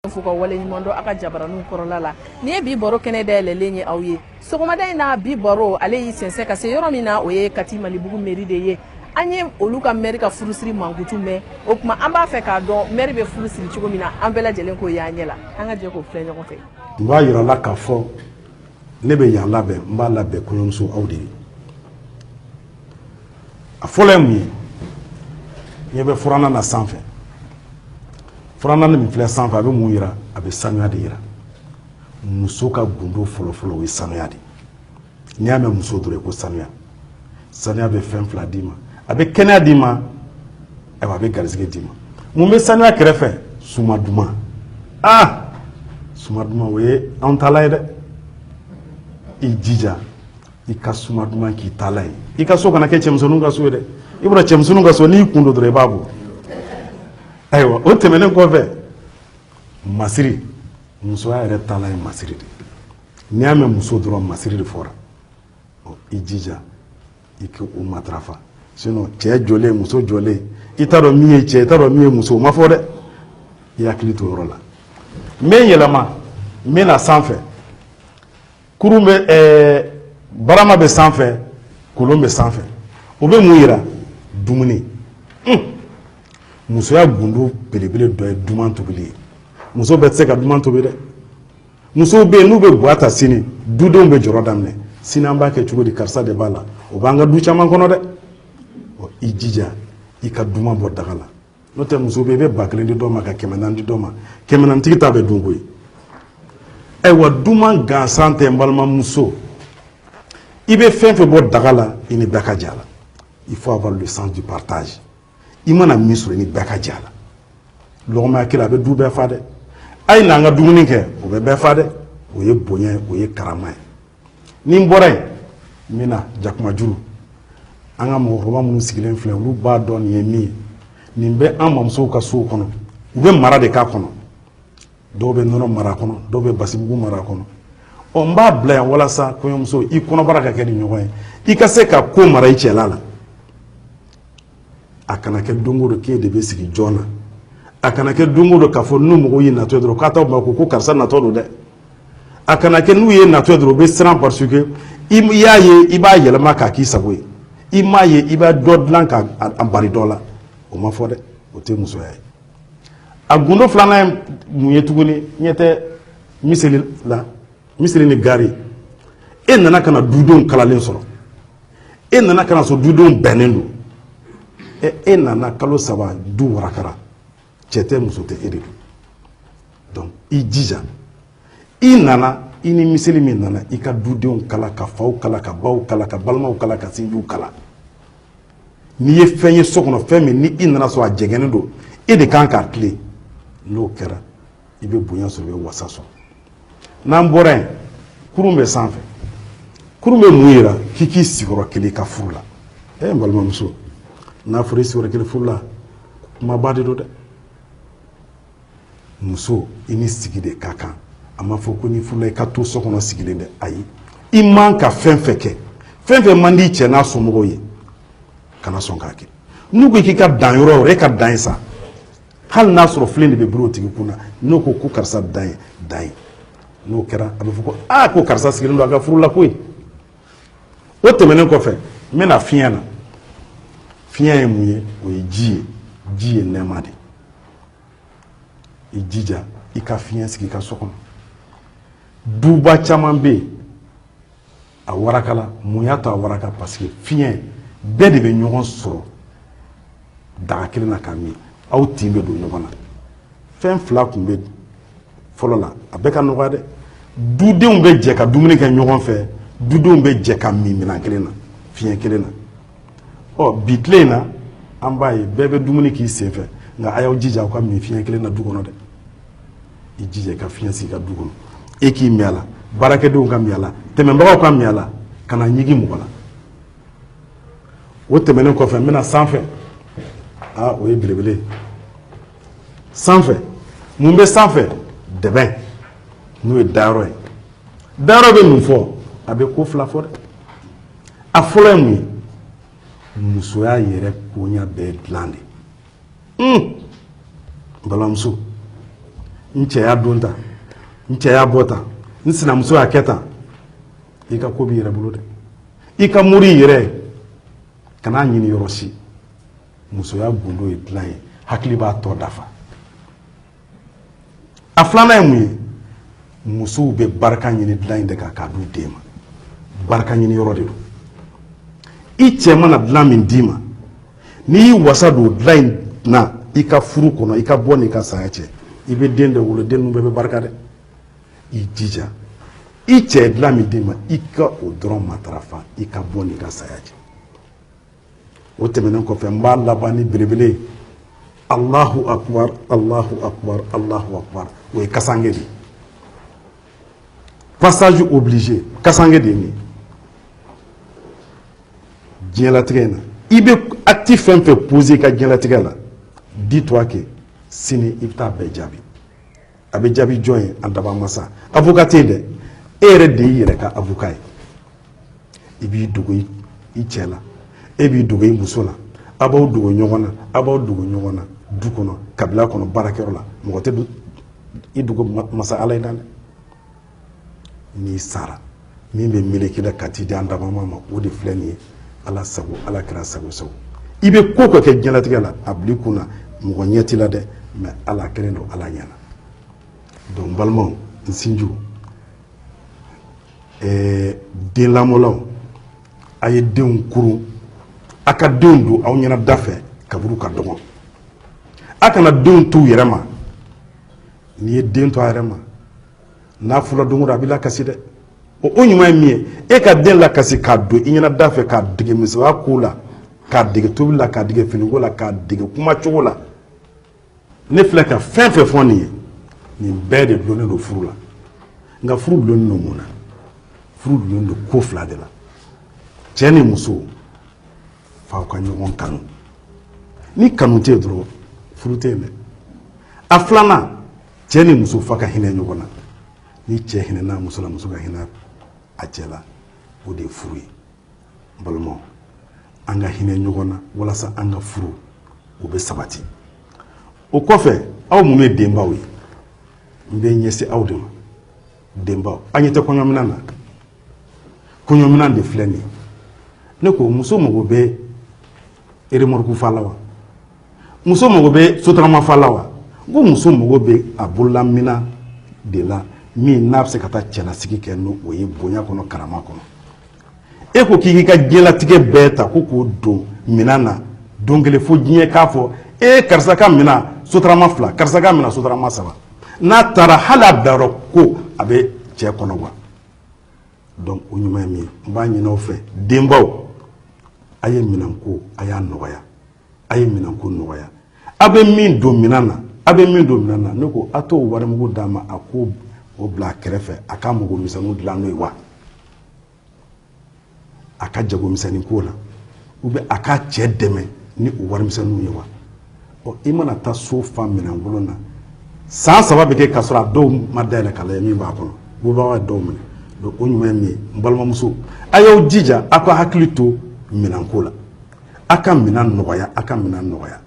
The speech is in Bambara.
Fuka wale nyimondo aka jabaranu korola la ni bi baro kene de lelenye awye sogomada na bi baro ale yi sense ka se yoro mina oye katima libugu meri de ye anye oluka meri ka furusiri mangutu me o kuma amba fe ka do meri be furusiri chigo mina ambela jelen ko ya nyela anga je ko flenye ko fe mba yira la ka fo ne be ya labe mba labe kunyumso awde afolem ni be furana na sanfe Frana ni mfile sanfa abe mu yira abe sanuya de yira muso ka gundo folo we sanuya de ni ame muso dore ko sanuya be fem fla dima abe kenya dima e ba be garizige dima mu be sanuya kerefe sumaduma sumaduma we on talay de ijija ika sumaduma ki talay ika so kana ke chemsonu ga so de ibra chemsonu ga so ni kundo dore babu aywa o temene ko fe masiri muso ya reta la masiri ni ame muso dro masiri de fora o ijija ike o matrafa sino che jole muso jole itaro miye che itaro miye muso ma fode ya klito rola me yelama me na sanfe kurumbe barama be sanfe kolombe sanfe obe muira dumuni muso ya gundo belebele do e duman tobili muso be se ka duman tobi de muso be nu be boata sini dudon be joro damne sinamba ke chugo di karsa de bala o banga du chama kono de o ijija ika duman bo dagala no te muso be bakle ndi do maka kemenan di do ma kemenan tikita be dungo e wa duman ga sante mbalma muso ibe fenfe bo dagala ini baka jala il faut avoir le sens du partage imana misro ni baka jala logma kila be du be fade ay na nga dumuni ke o be fade o ye bonya o ye karama ni mbore mina jakuma juru anga mo roma mun sigilen fle lu ba don ye mi ni be amamso ka so kono ube mara de ka kono do be nono mara kono do be basibu mara kono o mba bla wala sa ko yomso I kono baraka ke di nyoy I ka se ka ko mara I chelala akana ke dongoro ke de be sigi jona akana ke dongoro ka fo nu mo yi na to dro ka ta ba ko karsa na to do de akana ke nu ye na to dro be sran parce que im yaye iba yele maka ki sabwe imaye iba dodlan ka ambari dola o ma fo de o te muso yaye agundo flana mu yetuguni nyete miseli ni gari nana kana dudon kalalen soro nana kana so dudon benendo nana kalo saba du warakara chete musote eredu donc ijija nana ini miseli min nana ika dudenw kala ka faw kala ka baw kala ka balmaw kala ka sinju kala ni ye fenye sokono femme ni nana so a jegene do de kan ka clé no kera ibe bonya so be wasaso nan boren kurumbe sanfe kurumbe muira kiki sigoro kele ka furula mbalma muso na fure sigoro kele furula ma bade do de muso ini sigide kaka ama foko ni furula ka to sokono sigile de ayi iman ka fenfeke mandi che na somogo ye kana son kake nugo kika dan yoro re ka dan sa hal nasro flende be bro tigi kuna no ko karsa dan no kera abe foko ko karsa sigile ndo aga furula koy o temenen ko fe mena fiana fian muye o jie nemade ijija ika fian sigi ka sokono duba chamambe a warakala muyata waraka parce que fian be de be nyogon soro daga kilina kami aw timbe do nyogona fen fla kumbe folola abeka no wade dudenw be je ka dumuni ka nyogon fe dudenw be je ka mi mina kilina fian kilina o bitlena ambaye bebe dumuni ki sefe nga ayaw jija ko mi fian kilina dugono de ijije ka fian si ka dugono eki miala barake do ngam miala teme mbaw ko miala kana nyigi mugola wote menen ko fe mena sanfe o ye belebele sanfe mumbe sanfe deben no e daro be mun fo abe ko fla fo afolo mu muso ya yere ko nya be blande balamso n cɛya don ta n cɛya bɔ tan n sinamuso y'a kɛ tan i ka ko b'i yɛrɛ bolo dɛ i ka muri yɛrɛ kan'a ɲini yɔrɔ si musoya gundo ye dilan ye hakili b'a tɔ dafa a filanan ye mun ye musow bɛ barika ɲini dilan in de kan k'a d'u den ma barika ɲini yɔrɔ de don i cɛ mana dilan min d'i ma n'i y'i wasa don dilan in na i ka furu kɔnɔ i ka bɔ n'i ka saya cɛ i bɛ den de wolo den ninnu bɛɛ bɛ barika dɛ i jija i cɛ ye dilan min d'i ma i ka o dɔrɔn matarafa i ka bɔ n'i ka saya cɛ o tɛmɛnen kɔfɛ n b'a laban ni belebele ye Allahu akbar Allahu akbar Allahu akbar o ye kasange de passage obligé kasange de ye nin diɲɛlatigɛ in na i bɛ acte fɛn fɛn poser i ka diɲɛlatigɛ la dis-toi que sini i bɛ taa bɛɛ jaabi a bɛ jaabi jɔn ye an daba masa avocat tɛ yen dɛ e yɛrɛ de y'i yɛrɛ ka avocat ye i b'i dogo i cɛ la e b'i dogo i muso la a b'aw dogo ɲɔgɔn na a b'aw dogo ɲɔgɔn na du kɔnɔ kabila kɔnɔ baarakɛyɔrɔ la mɔgɔ tɛ i dogo masa ala ye dan dɛ n'i sara min bɛ meleke la ka t'i di an daba ma o de filɛ nin ye ala sago ala kɛra sago sago i bɛ ko ka kɛ diɲɛlatigɛ la a bil'i kun na mɔgɔ ɲɛ t'i la dɛ mais ala kɛlen don ala ɲɛna donc n balimaw n sinjiw den lamɔlaw a ye denw kurun a ka denw don aw ɲɛna da fɛ kaburu ka dɔgɔ a kana denw t'u yɛrɛ ma n'i ye den to a yɛrɛ ma n'a fɔra don o don a b'i lakasi dɛ o ɲuman ye min ye e ka den lakasi k'a don i ɲɛna da fɛ k'a dege misaliya ko la k'a dege tobili la k'a dege finiko la k'a dege kumacogo la ne filɛ ka fɛn fɛn fɔ nin ye nin bɛɛ de dulonnen don furu la nka furu dulonnen don mun na furu dulonnen don ko fila de la cɛ ni muso f'aw ka ɲɔgɔn kanu ni kanu tɛ yen dɔrɔn furu tɛ yen dɛ a filanan cɛ ni muso f'a ka hinɛ ɲɔgɔn na ni cɛ hinɛna muso la muso ka hinɛ a cɛ la o de ye furu ye n balimaw an ka hinɛ ɲɔgɔn na walasa an ka furu o bɛ sabati o kɔfɛ aw minnu ye denbaw ye n bɛ ɲɛsin aw de ma denbaw an ɲɛ tɛ kɔɲɔminan na kɔɲɔminan de filɛ nin ye ne ko muso mago bɛ remorque fa la wa muso mago bɛ sotarama fa la wa n ko muso mago bɛ a bololamina de la min n'a bɛ se ka taa cɛlasigi kɛ n'o ye bonya kɔnɔ karama kɔnɔ e ko k'i ka diɲɛlatigɛ bɛɛ ta ko k'o don minan na don kelen fo diɲɛ k'a fɔ karisa ka minan sotarama 2 karisa ka minan sotarama 3 n'a taara hali a bilayɔrɔ ko a bɛ cɛ kɔnɔ wa donc o ɲuman ye min ye n b'a ɲini aw fɛ denbaw a ye minanko a y'a nɔgɔya a ye minanko nɔgɔya a bɛ min don minan na a bɛ min don minan na ne ko a t'o warimugu d'a ma a ko o bila a kɛrɛfɛ a ka mɔgɔ misɛnninw dilan n'o ye wa a ka jagomisɛnnin ko la ou bien a ka cɛ dɛmɛ ni o warimisɛnninw ye wa ɔ i mana taa so fa minɛnkolon na san 3 bɛ kɛ k'a sɔrɔ a dɔw ma dayɛlɛ k'a lajɛ min b'a kɔnɔ bubaga ye dɔw minɛ donc o ɲuman ye min ye n balimamuso a y'aw jija a ka hakili to minanko la a ka minan nɔgɔya a ka minan nɔgɔya